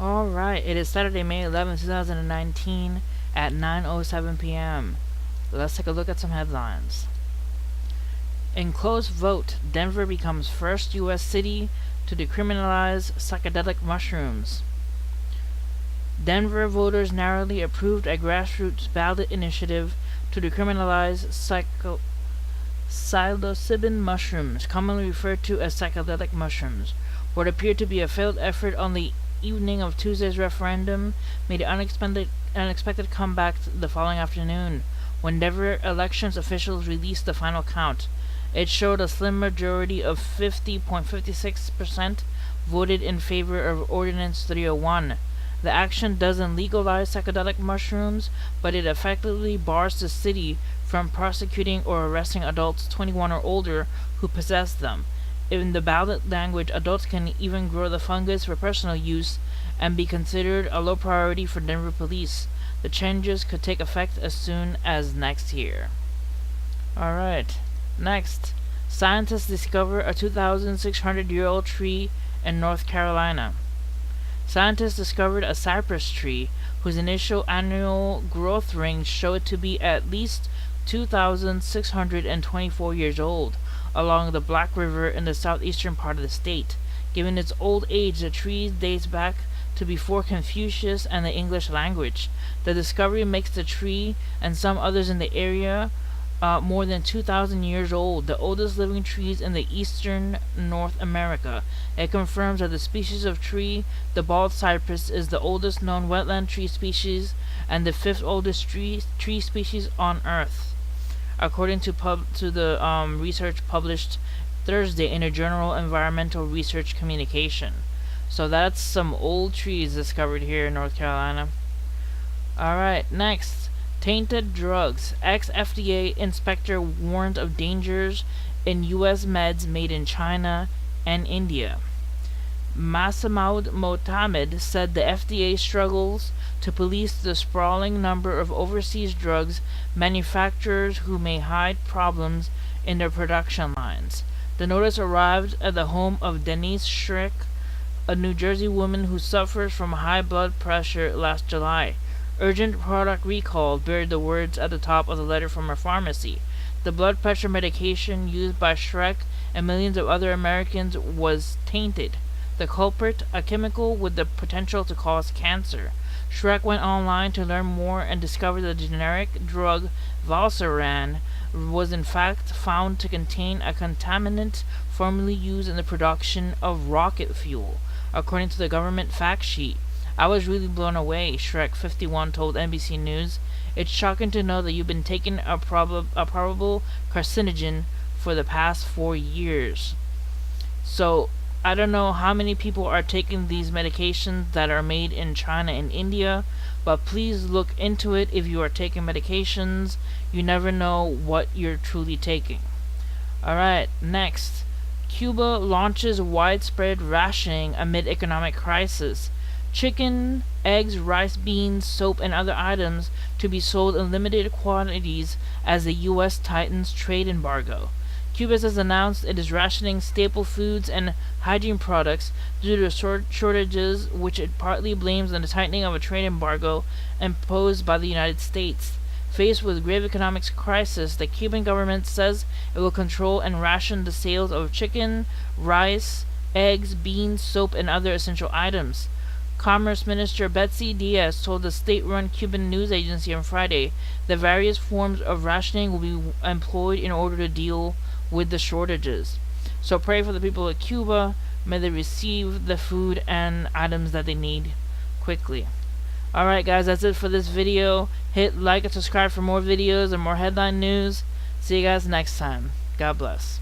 Alright, it is Saturday, May 11, 2019 at 9:07 p.m. Let's take a look at some headlines. In close vote, Denver becomes first U.S. city to decriminalize psychedelic mushrooms. Denver voters narrowly approved a grassroots ballot initiative to decriminalize psilocybin mushrooms, commonly referred to as psychedelic mushrooms. What appeared to be a failed effort on the evening of Tuesday's referendum made an unexpected comeback the following afternoon, when Denver elections officials released the final count. It showed a slim majority of 50.56% voted in favor of Ordinance 301. The action doesn't legalize psychedelic mushrooms, but it effectively bars the city from prosecuting or arresting adults 21 or older who possess them. In the ballot language, adults can even grow the fungus for personal use and be considered a low priority for Denver police. The changes could take effect as soon as next year. Alright, next. Scientists discover a 2,600-year-old tree in North Carolina. Scientists discovered a cypress tree whose initial annual growth rings show it to be at least 2,624 years old, along the Black River in the southeastern part of the state. Given its old age, the tree dates back to before Confucius and the English language. The discovery makes the tree and some others in the area more than 2,000 years old, the oldest living trees in the eastern North America. It confirms that the species of tree, the bald cypress, is the oldest known wetland tree species and the fifth oldest tree species on Earth, according to the research published Thursday in a journal Environmental Research Communication. So that's some old trees discovered here in North Carolina. Alright, next. Tainted drugs. Ex-FDA inspector warned of dangers in U.S. meds made in China and India. Masamoud Motamed said the FDA struggles to police the sprawling number of overseas drugs manufacturers who may hide problems in their production lines. The notice arrived at the home of Denise Schrick, a New Jersey woman who suffers from high blood pressure, last July. Urgent product recall beared the words at the top of the letter from her pharmacy. The blood pressure medication used by Schreck and millions of other Americans was tainted. The culprit, a chemical with the potential to cause cancer. Schreck went online to learn more and discovered that the generic drug Valsaran was in fact found to contain a contaminant formerly used in the production of rocket fuel, according to the government fact sheet. I was really blown away, Shrek 51 told NBC News. It's shocking to know that you've been taking a probable carcinogen for the past 4 years. So, I don't know how many people are taking these medications that are made in China and India, but please look into it if you are taking medications. You never know what you're truly taking. Alright, next. Cuba launches widespread rationing amid economic crisis. Chicken, eggs, rice, beans, soap, and other items to be sold in limited quantities as the U.S. tightens trade embargo. Cuba has announced it is rationing staple foods and hygiene products due to shortages, which it partly blames on the tightening of a trade embargo imposed by the United States. Faced with grave economic crisis, the Cuban government says it will control and ration the sales of chicken, rice, eggs, beans, soap, and other essential items. Commerce Minister Betsy Diaz told the state-run Cuban news agency on Friday that various forms of rationing will be employed in order to deal with the shortages. So pray for the people of Cuba. May they receive the food and items that they need quickly. Alright guys, that's it for this video. Hit like and subscribe for more videos and more headline news. See you guys next time. God bless.